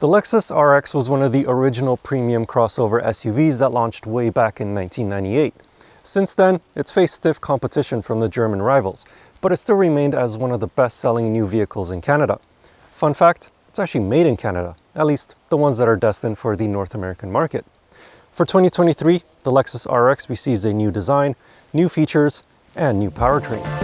The Lexus RX was one of the original premium crossover SUVs that launched way back in 1998. Since then, it's faced stiff competition from the German rivals, but it still remained as one of the best-selling new vehicles in Canada. Fun fact, it's actually made in Canada, at least the ones that are destined for the North American market. For 2023, the Lexus RX receives a new design, new features, and new powertrains.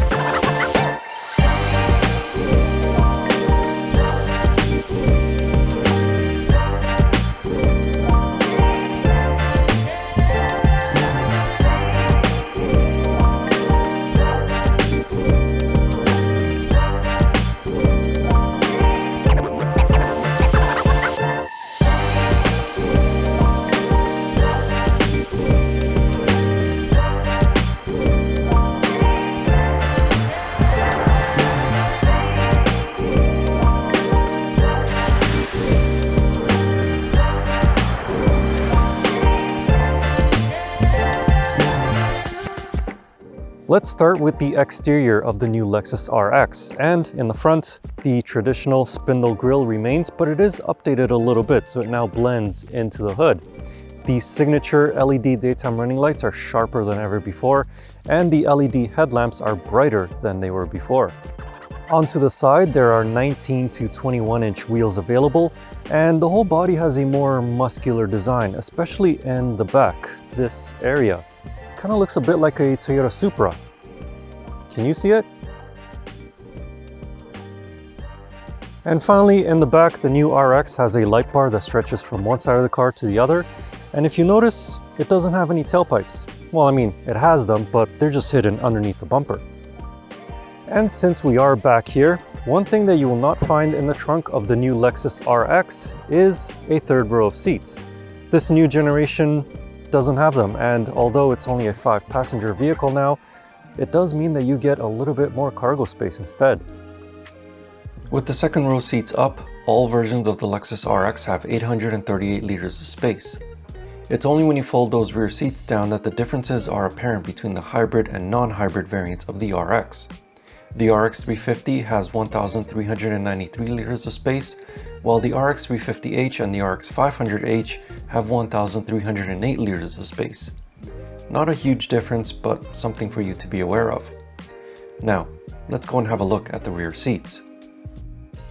Let's start with the exterior of the new Lexus RX, and in the front, the traditional spindle grille remains, but it is updated a little bit, so it now blends into the hood. The signature LED daytime running lights are sharper than ever before, and the LED headlamps are brighter than they were before. Onto the side, there are 19 to 21-inch wheels available, and the whole body has a more muscular design, especially in the back, this area. Kind of looks a bit like a Toyota Supra. Can you see it? And finally, in the back, the new RX has a light bar that stretches from one side of the car to the other. And if you notice, it doesn't have any tailpipes. Well, I mean, it has them, but they're just hidden underneath the bumper. And since we are back here, one thing that you will not find in the trunk of the new Lexus RX is a third row of seats. This new generation doesn't have them, and although it's only a 5-passenger vehicle now, it does mean that you get a little bit more cargo space instead. With the second row seats up, all versions of the Lexus RX have 838 liters of space. It's only when you fold those rear seats down that the differences are apparent between the hybrid and non-hybrid variants of the RX. The RX 350 has 1,393 liters of space, while the RX 350h and the RX 500h have 1,308 liters of space. Not a huge difference, but something for you to be aware of. Now, let's go and have a look at the rear seats.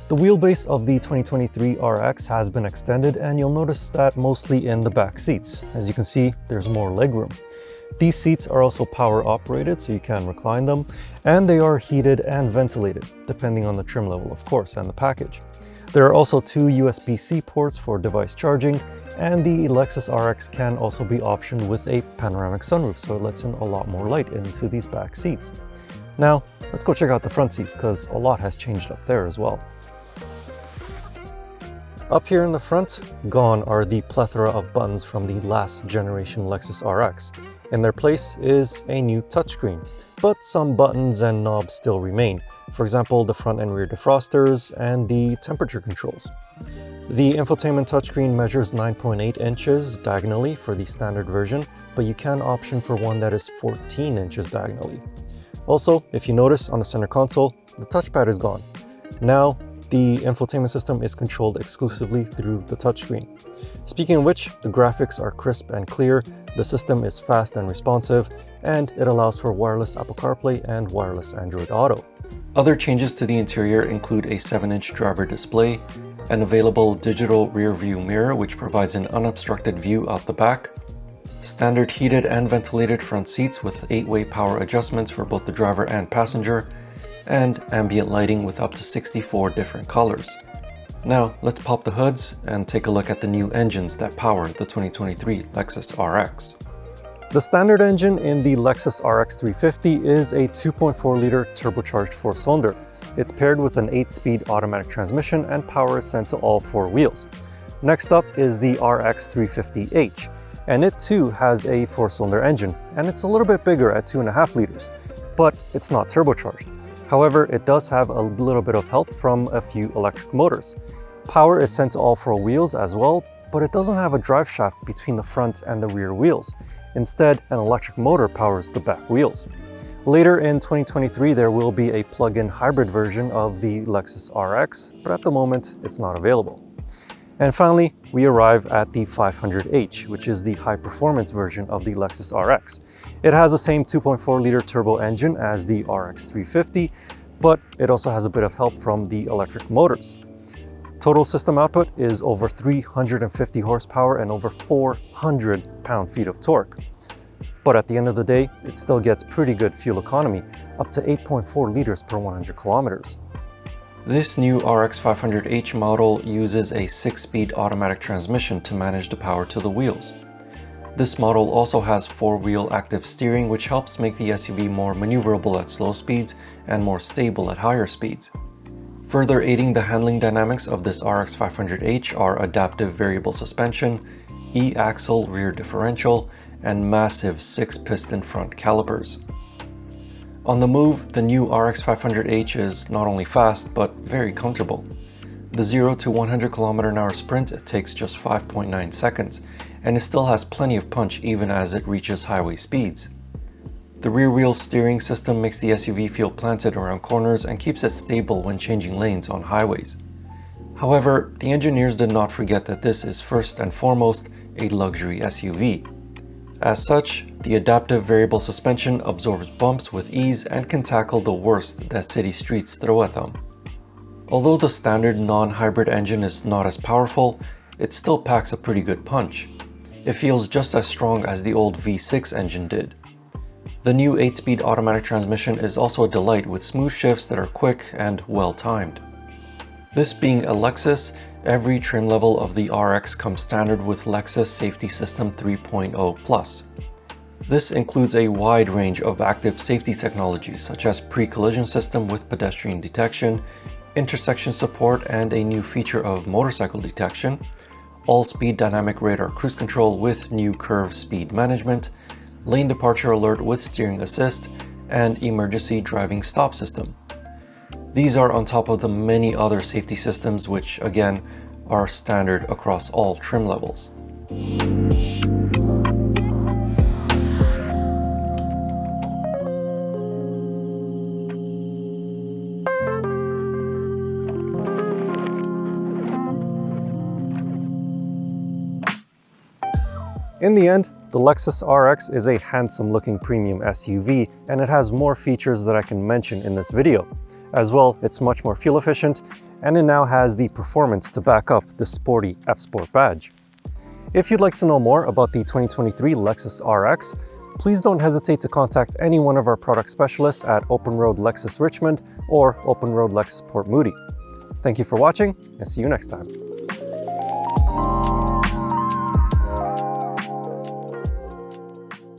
The wheelbase of the 2023 RX has been extended, and you'll notice that mostly in the back seats. As you can see, there's more legroom. These seats are also power operated, so you can recline them, and they are heated and ventilated, depending on the trim level, of course, and the package. There are also 2 USB-C ports for device charging, and the Lexus RX can also be optioned with a panoramic sunroof, so it lets in a lot more light into these back seats. Now, let's go check out the front seats, because a lot has changed up there as well. Up here in the front, gone are the plethora of buttons from the last generation Lexus RX. In their place is a new touchscreen, but some buttons and knobs still remain. For example, the front and rear defrosters and the temperature controls. The infotainment touchscreen measures 9.8 inches diagonally for the standard version, but you can option for one that is 14 inches diagonally. Also, if you notice on the center console, the touchpad is gone. Now, the infotainment system is controlled exclusively through the touchscreen. Speaking of which, the graphics are crisp and clear, the system is fast and responsive, and it allows for wireless Apple CarPlay and wireless Android Auto. Other changes to the interior include a 7-inch driver display, an available digital rear view mirror which provides an unobstructed view out the back, standard heated and ventilated front seats with 8-way power adjustments for both the driver and passenger, and ambient lighting with up to 64 different colors. Now, let's pop the hoods and take a look at the new engines that power the 2023 Lexus RX. The standard engine in the Lexus RX 350 is a 2.4-liter turbocharged 4-cylinder. It's paired with an 8-speed automatic transmission, and power is sent to all 4 wheels. Next up is the RX 350h, and it too has a 4-cylinder engine, and it's a little bit bigger at 2.5 liters, but it's not turbocharged. However, it does have a little bit of help from a few electric motors. Power is sent to all 4 wheels as well, but it doesn't have a drive shaft between the front and the rear wheels. Instead, an electric motor powers the back wheels. Later in 2023, there will be a plug-in hybrid version of the Lexus RX, but at the moment, it's not available. And finally, we arrive at the 500h, which is the high-performance version of the Lexus RX. It has the same 2.4-liter turbo engine as the RX 350, but it also has a bit of help from the electric motors. Total system output is over 350 horsepower and over 400 pound-feet of torque. But at the end of the day, it still gets pretty good fuel economy, up to 8.4 liters per 100 kilometers. This new RX 500h model uses a 6-speed automatic transmission to manage the power to the wheels. This model also has 4-wheel active steering, which helps make the SUV more maneuverable at slow speeds and more stable at higher speeds. Further aiding the handling dynamics of this RX 500h are adaptive variable suspension, E-axle rear differential, and massive 6-piston front calipers. On the move, the new RX 500h is not only fast, but very comfortable. The 0 to 100 km/h sprint takes just 5.9 seconds, and it still has plenty of punch even as it reaches highway speeds. The rear-wheel steering system makes the SUV feel planted around corners and keeps it stable when changing lanes on highways. However, the engineers did not forget that this is first and foremost a luxury SUV. As such, the adaptive variable suspension absorbs bumps with ease and can tackle the worst that city streets throw at them. Although the standard non-hybrid engine is not as powerful, it still packs a pretty good punch. It feels just as strong as the old V6 engine did. The new 8-speed automatic transmission is also a delight with smooth shifts that are quick and well-timed. This being a Lexus, every trim level of the RX comes standard with Lexus Safety System 3.0+. This includes a wide range of active safety technologies such as pre-collision system with pedestrian detection, intersection support, and a new feature of motorcycle detection, all-speed dynamic radar cruise control with new curve speed management, lane departure alert with steering assist, and emergency driving stop system. These are on top of the many other safety systems which, again, are standard across all trim levels. In the end, the Lexus RX is a handsome-looking premium SUV, and it has more features that I can mention in this video. As well, it's much more fuel efficient, and it now has the performance to back up the sporty F-Sport badge. If you'd like to know more about the 2023 Lexus RX, please don't hesitate to contact any one of our product specialists at OpenRoad Lexus Richmond or OpenRoad Lexus Port Moody. Thank you for watching, and see you next time.